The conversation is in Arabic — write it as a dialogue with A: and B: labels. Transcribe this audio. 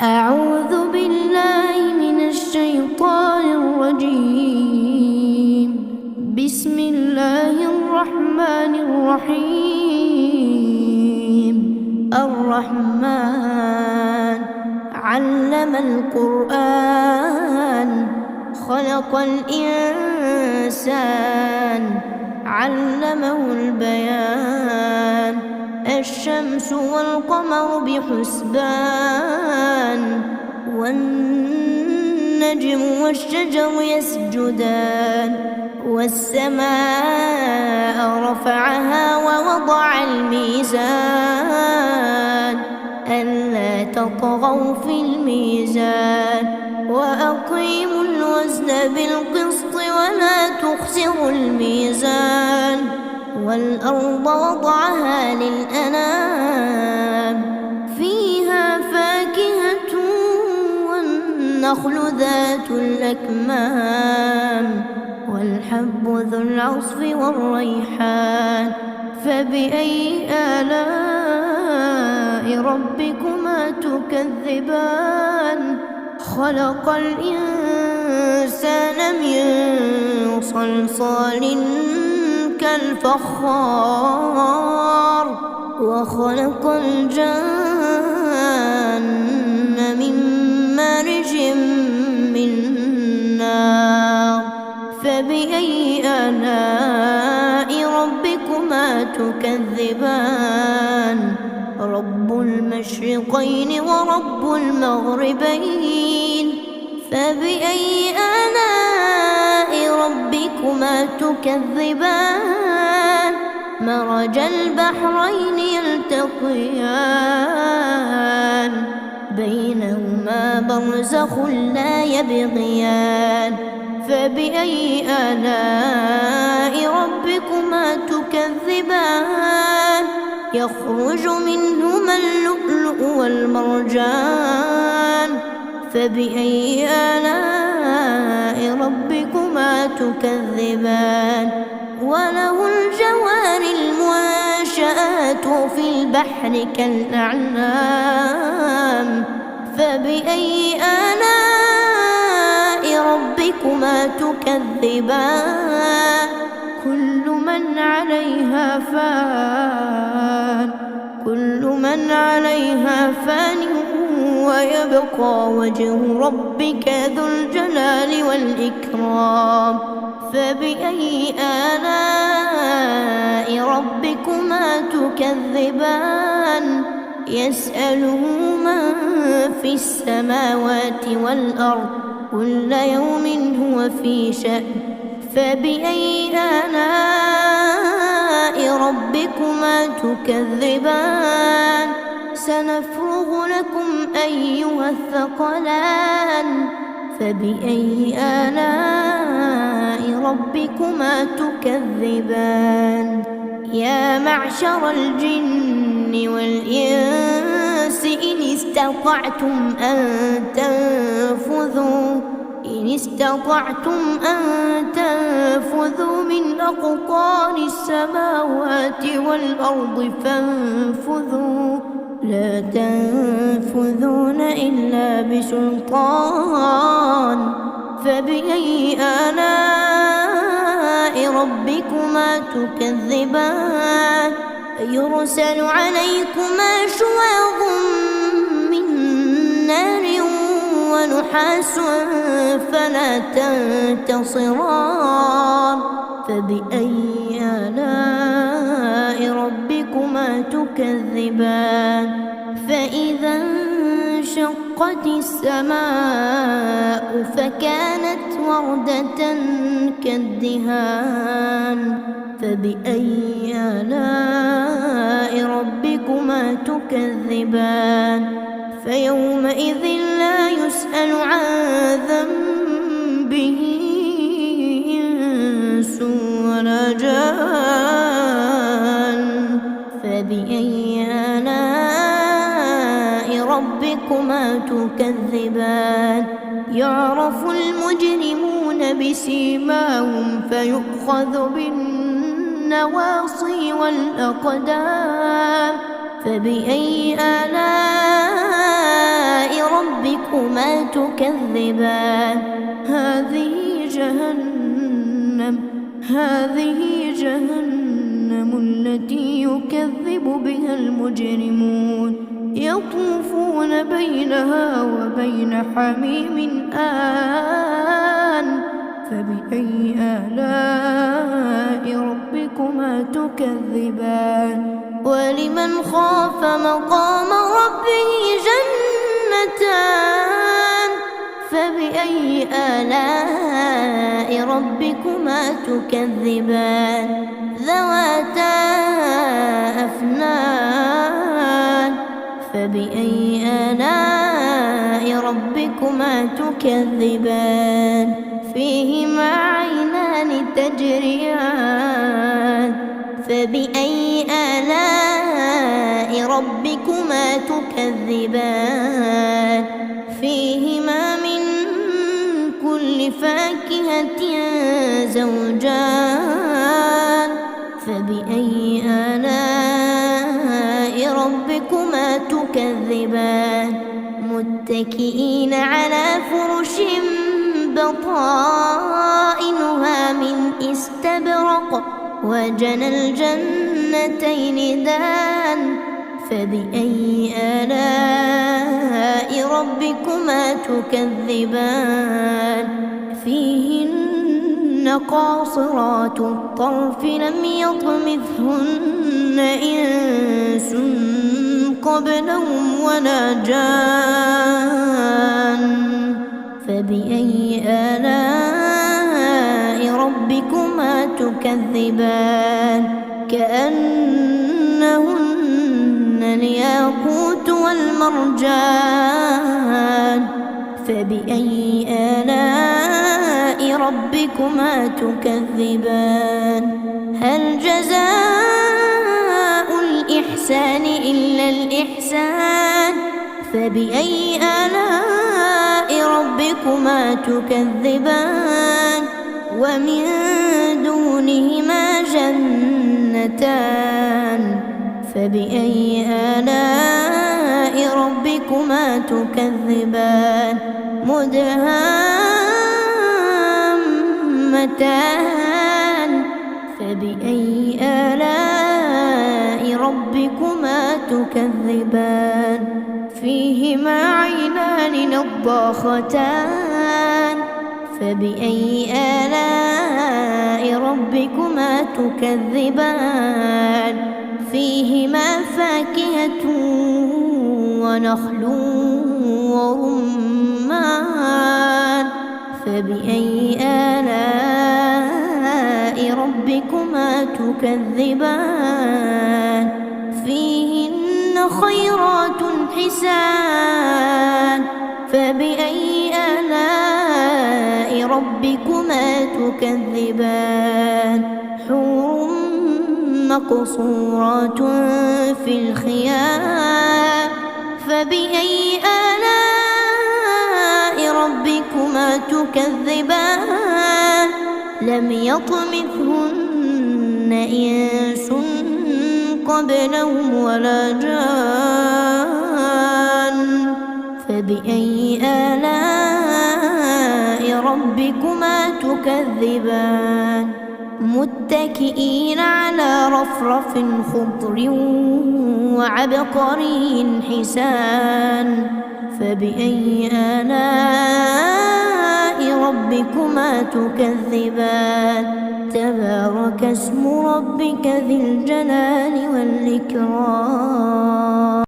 A: أعوذ بالله من الشيطان الرجيم. بسم الله الرحمن الرحيم. الرحمن علم القرآن خلق الإنسان علمه البيان. الشمس والقمر بحسبان والنجم والشجر يسجدان. والسماء رفعها ووضع الميزان ألا تطغوا في الميزان وأقيموا الوزن بالقسط ولا تخسروا الميزان. والأرض وضعها للأنام فيها فاكهة والنخل ذات الأكمام والحب ذو العصف والريحان. فبأي آلاء ربكما تكذبان؟ خلق الإنسان من صلصال كالفخار وخلق الجن من مارج من نار. فبأي آلاء ربكما تكذبان؟ رب المشرقين ورب المغربين. فبأي آلاء ربكما تكذبان؟ مرج البحرين يلتقيان بينهما برزخ لا يبغيان. فبأي آلاء ربكما تكذبان؟ يخرج منهما اللؤلؤ والمرجان. فبأي آلاء ربكما تكذبان؟ وله الجوار المنشآت في البحر كالأعلام. فبأي آلاء ربكما تكذبان؟ كل من عليها فان ويبقى وجه ربك ذو الجلال والإكرام. فبأي آلاء ربكما تكذبان؟ يسأله من في السماوات والأرض كل يوم هو في شأن. فبأي آلاء ربكما تكذبان؟ سنفرغ لكم أيها الثقلان. فبأي آلاء ربكما تكذبان؟ يا معشر الجن والإنس إن استطعتم أن تنفذوا من أقطار السماوات والأرض فانفذوا لا تنفذون إلا بسلطان. فبأي آلاء ربكما تكذبان؟ يرسل عليكما شواظ من نار ونحاس فلا تنتصران. فبأي آلاء ربكما تكذبان؟ فإذا انشقت السماء فكانت وردة كالدهان. فبأي آلاء ربكما تكذبان؟ فيومئذ لا يسأل عن ذنبه إنس ولا جان. فبأي آلاء ربكما تكذبان؟ يعرف المجرمون بسيماهم فيؤخذ بالنواصي والأقدام. فبأي آلاء ربكما تكذبان هذه جهنم التي يكذب بها المجرمون يطوفون بينها وبين حميم آن فبأي آلاء ربكما تكذبان ولمن خاف مقام ربه جنتان فبأي آلاء ربكما تكذبان ذواتا أفنان فبأي آلاء ربكما تكذبان فيهما عينان تجريان فبأي آلاء ربكما تكذبان فيهما من كل فاكهة زوجان فبأي آلاء ربكما تكذبان متكئين على فرش بطائنها من استبرق وجنى الجنتين دان فبأي آلاء ربكما تكذبان فيهن قاصرات الطرف لم يطمثهن إنس قبلهم ولا جان فبأي آلاء ربكما تكذبان كأنهن الياقوت والمرجان فبأي آلاء ربكما تكذبان هل جزاء الإحسان إلا الإحسان فبأي آلاء ربكما تكذبان ومن دونهما جنتان فبأي آلاء ربكما تكذبان مدهامتان فبأي آلاء ربكما تكذبان فيهما عينان نضاختان فبأي آلاء ربكما تكذبان فيهما فاكهة ونخل ورمان فبأي آلاء ربكما تكذبان فيهن خيرات حسان فبأي آلاء ربكما تكذبان حور مقصورات في الخيام فبأي آلاء ربكما تكذبان لم يطمثهن إنس قبلهم ولا جان فبأي آلاء ربكما تكذبان متكئين على رفرف خضر وعبقري حسان فبأي آلاء ربكما تكذبان تبارك اسم ربك ذي الجلال والإكرام